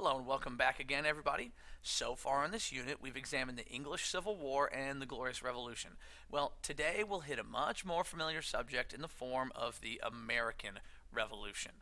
Hello and welcome back again, everybody. So far in this unit, we've examined the English Civil War and the Glorious Revolution. Well, today we'll hit a much more familiar subject in the form of the American Revolution.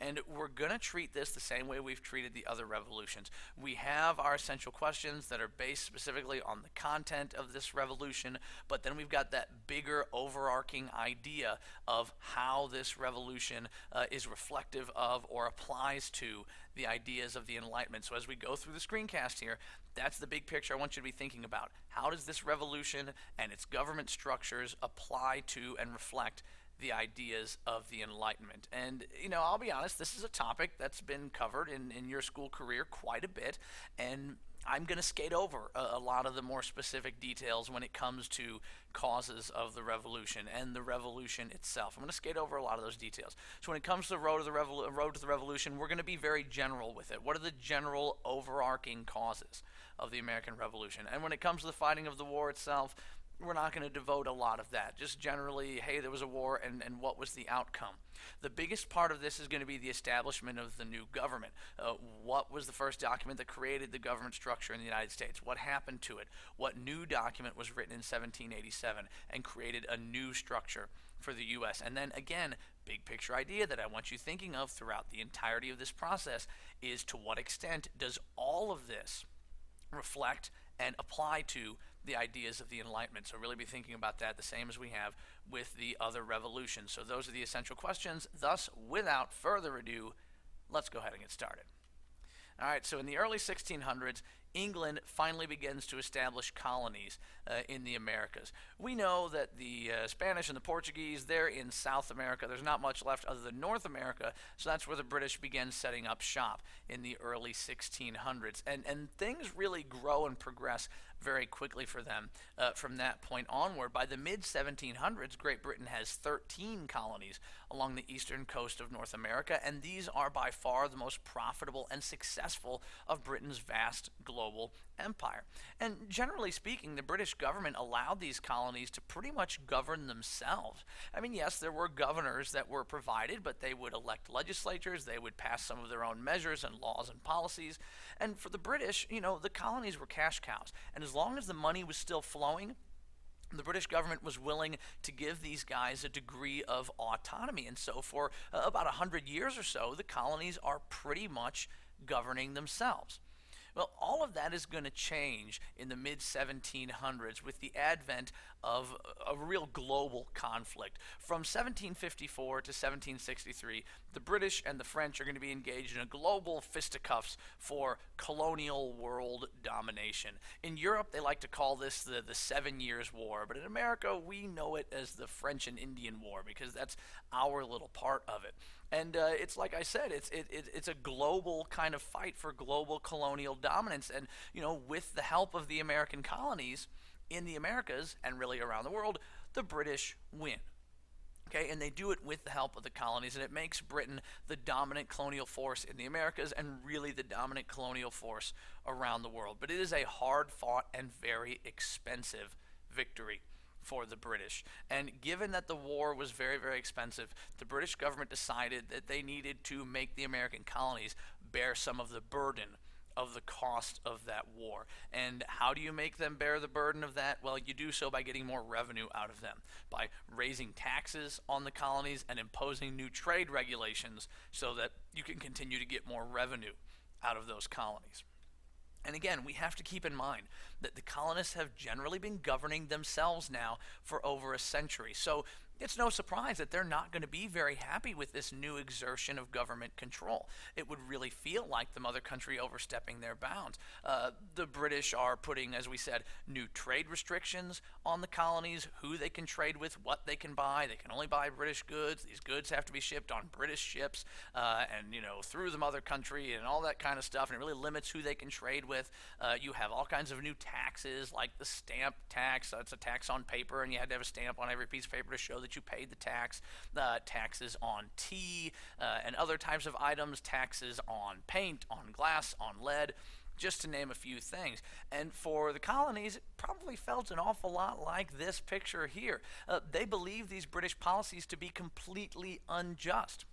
And we're going to treat this the same way we've treated the other revolutions. We have our essential questions that are based specifically on the content of this revolution, but then we've got that bigger overarching idea of how this revolution is reflective of or applies to the ideas of the Enlightenment. So as we go through the screencast here, that's the big picture I want you to be thinking about. How does this revolution and its government structures apply to and reflect the ideas of the Enlightenment? And, I'll be honest, this is a topic that's been covered in your school career quite a bit, and I'm going to skate over a lot of the more specific details when it comes to causes of the revolution and the revolution itself. I'm going to skate over a lot of those details. So when it comes to the road to the revolution, we're going to be very general with it. What are the general overarching causes of the American Revolution? And when it comes to the fighting of the war itself, we're not going to devote a lot of that. Just generally, hey, there was a war, and what was the outcome? The biggest part of this is going to be the establishment of the new government. What was the first document that created the government structure in the United States? What happened to it? What new document was written in 1787 and created a new structure for the U.S.? And then again, big picture idea that I want you thinking of throughout the entirety of this process is, to what extent does all of this reflect and apply to the ideas of the Enlightenment? So really be thinking about that the same as we have with the other revolutions. So those are the essential questions. Thus, without further ado, let's go ahead and get started. All right, so in the early 1600s, England finally begins to establish colonies in the Americas. We know that the Spanish and the Portuguese, they're in South America. There's not much left other than North America, so that's where the British began setting up shop in the early 1600s. And things really grow and progress very quickly for them from that point onward. By the mid-1700s, Great Britain has 13 colonies along the eastern coast of North America, and these are by far the most profitable and successful of Britain's vast global empire. And generally speaking, the British government allowed these colonies to pretty much govern themselves. I mean, yes, there were governors that were provided, but they would elect legislatures, they would pass some of their own measures and laws and policies. And for the British, the colonies were cash cows. And as long as the money was still flowing, the British government was willing to give these guys a degree of autonomy. And so for about 100 years or so, the colonies are pretty much governing themselves. Well, all of that is going to change in the mid-1700s with the advent of a real global conflict. From 1754 to 1763, the British and the French are going to be engaged in a global fisticuffs for colonial world domination. In Europe, they like to call this the 7 Years' War, but in America, we know it as the French and Indian War because that's our little part of it. And it's like I said, it's a global kind of fight for global colonial dominance. And, with the help of the American colonies in the Americas and really around the world, the British win. Okay, and they do it with the help of the colonies, and it makes Britain the dominant colonial force in the Americas and really the dominant colonial force around the world. But it is a hard-fought and very expensive victory for the British. And given that the war was very, very expensive, the British government decided that they needed to make the American colonies bear some of the burden of the cost of that war. And how do you make them bear the burden of that? Well, you do so by getting more revenue out of them, by raising taxes on the colonies and imposing new trade regulations so that you can continue to get more revenue out of those colonies. And again, we have to keep in mind that the colonists have generally been governing themselves now for over a century. So it's no surprise that they're not going to be very happy with this new exertion of government control. It would really feel like the mother country overstepping their bounds. The British are putting, as we said, new trade restrictions on the colonies, who they can trade with, what they can buy. They can only buy British goods. These goods have to be shipped on British ships and, through the mother country and all that kind of stuff. And it really limits who they can trade with. You have all kinds of new taxes like the stamp tax. It's a tax on paper, and you had to have a stamp on every piece of paper to show that you paid the tax. Taxes on tea and other types of items, taxes on paint, on glass, on lead, just to name a few things. And for the colonies, it probably felt an awful lot like this picture here. They believe these British policies to be completely unjust.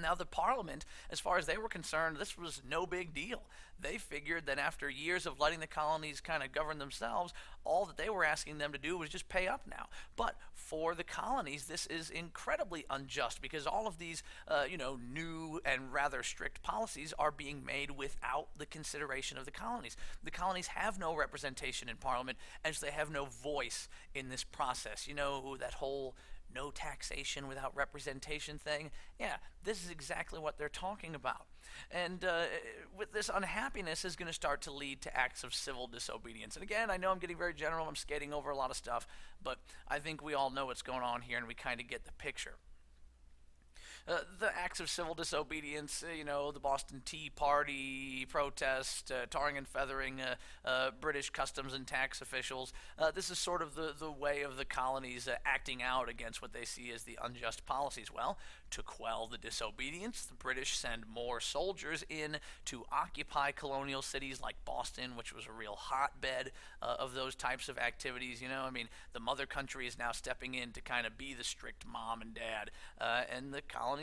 Now, the Parliament, as far as they were concerned, this was no big deal. They figured that after years of letting the colonies kind of govern themselves, all that they were asking them to do was just pay up now. But for the colonies, this is incredibly unjust because all of these, new and rather strict policies are being made without the consideration of the colonies. The colonies have no representation in Parliament, and so they have no voice in this process. You know, that whole no taxation without representation thing. Yeah, this is exactly what they're talking about. And with this unhappiness is going to start to lead to acts of civil disobedience. And again, I know I'm getting very general, I'm skating over a lot of stuff, but I think we all know what's going on here and we kind of get the picture. The acts of civil disobedience, the Boston Tea Party protest, tarring and feathering British customs and tax officials. This is sort of the way of the colonies acting out against what they see as the unjust policies. Well, to quell the disobedience, the British send more soldiers in to occupy colonial cities like Boston, which was a real hotbed of those types of activities. The mother country is now stepping in to kind of be the strict mom and dad, and the colonies,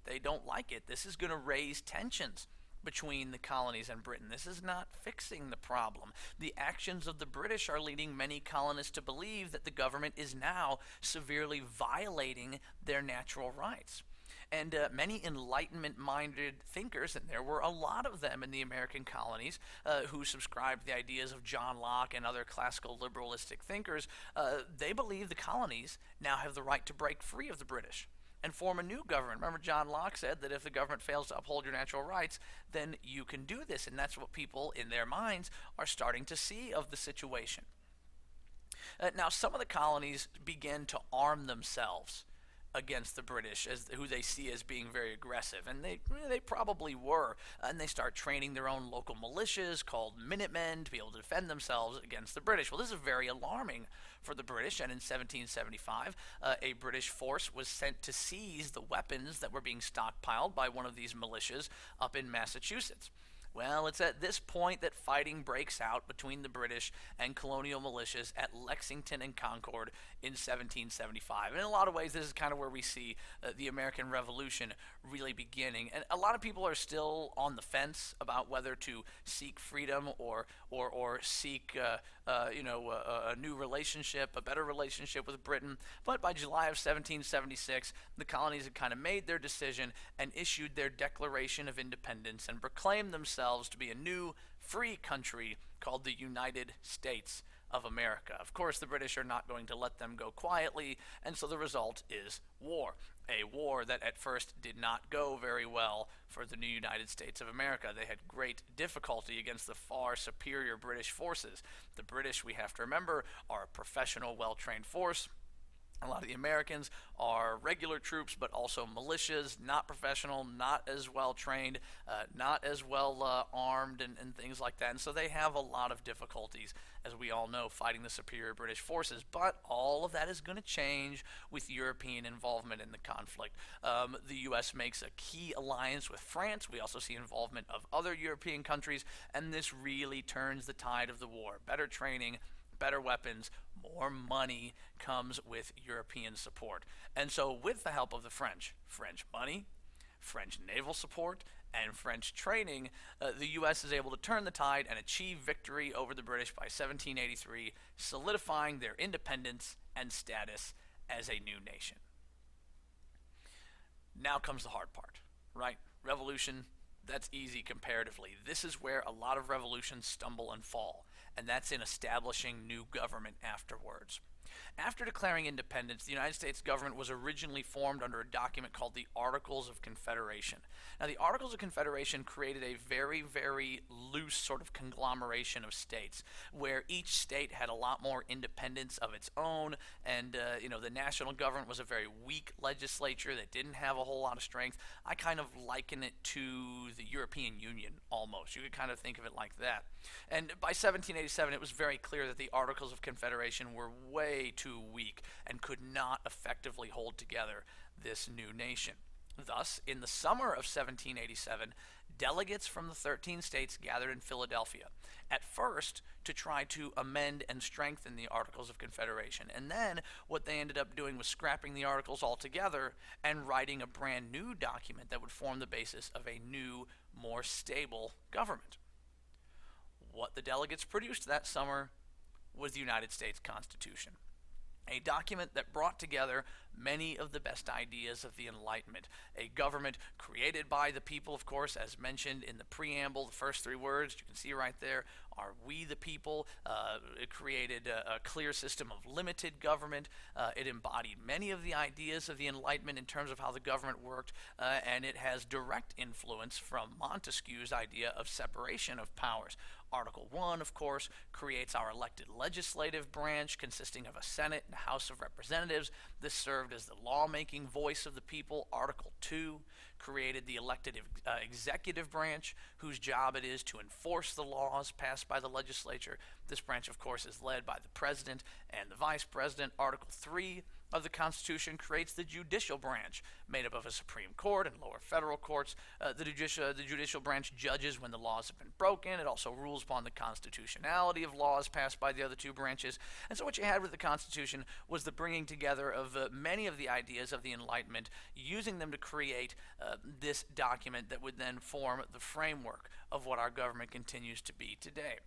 they don't like it. This is going to raise tensions between the colonies and Britain. This is not fixing the problem. The actions of the British are leading many colonists to believe that the government is now severely violating their natural rights. And many Enlightenment-minded thinkers, and there were a lot of them in the American colonies who subscribed to the ideas of John Locke and other classical liberalistic thinkers, they believe the colonies now have the right to break free of the British and form a new government. Remember, John Locke said that if the government fails to uphold your natural rights, then you can do this. And that's what people in their minds are starting to see of the situation. Now, some of the colonies began to arm themselves against the British, who they see as being very aggressive, and they probably were. And they start training their own local militias called Minutemen to be able to defend themselves against the British. Well, this is very alarming for the British, and in 1775, a British force was sent to seize the weapons that were being stockpiled by one of these militias up in Massachusetts. Well, it's at this point that fighting breaks out between the British and colonial militias at Lexington and Concord in 1775. And in a lot of ways, this is kind of where we see the American Revolution really beginning. And a lot of people are still on the fence about whether to seek freedom or seek a new relationship, a better relationship with Britain. But by July of 1776, the colonies had kind of made their decision and issued their Declaration of Independence and proclaimed themselves to be a new free country called the United States of America. Of course, the British are not going to let them go quietly, and so the result is war. A war that at first did not go very well for the new United States of America. They had great difficulty against the far superior British forces. The British, we have to remember, are a professional, well-trained force. A lot of the Americans are regular troops, but also militias, not professional, not as well trained, not as well armed, and things like that. And so they have a lot of difficulties, as we all know, fighting the superior British forces. But all of that is going to change with European involvement in the conflict. The U.S. makes a key alliance with France. We also see involvement of other European countries, and this really turns the tide of the war. Better training, better weapons, more money comes with European support. And so with the help of the French money, French naval support, and French training, the U.S. is able to turn the tide and achieve victory over the British by 1783, solidifying their independence and status as a new nation. Now comes the hard part, right? Revolution, that's easy comparatively. This is where a lot of revolutions stumble and fall, and that's in establishing new government afterwards. After declaring independence, the United States government was originally formed under a document called the Articles of Confederation. Now, the Articles of Confederation created a very, very loose sort of conglomeration of states, where each state had a lot more independence of its own, and the national government was a very weak legislature that didn't have a whole lot of strength. I kind of liken it to the European Union, almost. You could kind of think of it like that. And by 1787, it was very clear that the Articles of Confederation were way too weak and could not effectively hold together this new nation. Thus, in the summer of 1787, delegates from the 13 states gathered in Philadelphia, at first to try to amend and strengthen the Articles of Confederation. And then what they ended up doing was scrapping the Articles altogether and writing a brand new document that would form the basis of a new, more stable government. What the delegates produced that summer was the United States Constitution, a document that brought together many of the best ideas of the Enlightenment. A government created by the people, of course, as mentioned in the preamble. The first three words you can see right there are "we the people." It created a clear system of limited government. It embodied many of the ideas of the Enlightenment in terms of how the government worked, and it has direct influence from Montesquieu's idea of separation of powers. Article 1, of course, creates our elected legislative branch consisting of a Senate and a House of Representatives. This served as the lawmaking voice of the people. Article 2 created the elected executive branch, whose job it is to enforce the laws passed by the legislature. This branch, of course, is led by the president and the vice president. Article 3 of the Constitution creates the judicial branch, made up of a Supreme Court and lower federal courts. The judicial branch judges when the laws have been broken. It also rules upon the constitutionality of laws passed by the other two branches. And so what you had with the Constitution was the bringing together of many of the ideas of the Enlightenment, using them to create this document that would then form the framework of what our government continues to be today.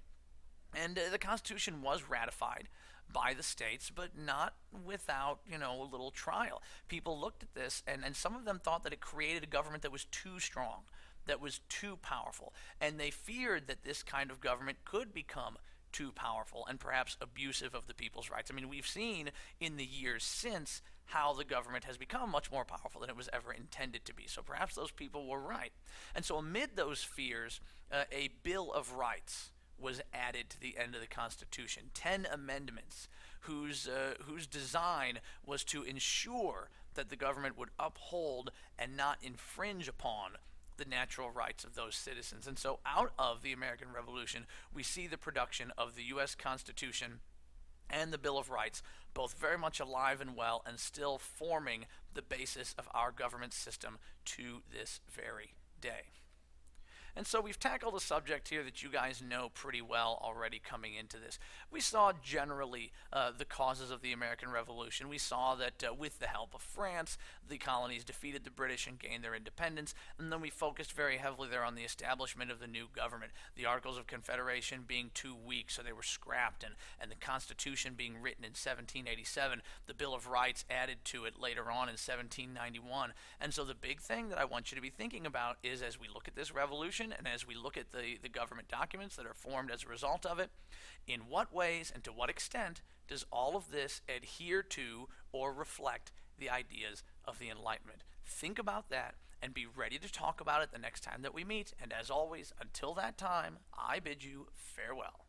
And the Constitution was ratified by the states, but not without, a little trial. People looked at this, and some of them thought that it created a government that was too strong, that was too powerful, and they feared that this kind of government could become too powerful and perhaps abusive of the people's rights. I mean, we've seen in the years since how the government has become much more powerful than it was ever intended to be. So perhaps those people were right. And so amid those fears, a Bill of Rights was added to the end of the Constitution. 10 amendments whose design was to ensure that the government would uphold and not infringe upon the natural rights of those citizens. And so out of the American Revolution, we see the production of the U.S. Constitution and the Bill of Rights, both very much alive and well and still forming the basis of our government system to this very day. And so we've tackled a subject here that you guys know pretty well already coming into this. We saw generally the causes of the American Revolution. We saw that with the help of France, the colonies defeated the British and gained their independence. And then we focused very heavily there on the establishment of the new government. The Articles of Confederation being too weak, so they were scrapped, and the Constitution being written in 1787. The Bill of Rights added to it later on in 1791. And so the big thing that I want you to be thinking about is, as we look at this revolution, and as we look at the government documents that are formed as a result of it, in what ways and to what extent does all of this adhere to or reflect the ideas of the Enlightenment? Think about that and be ready to talk about it the next time that we meet. And as always, until that time, I bid you farewell.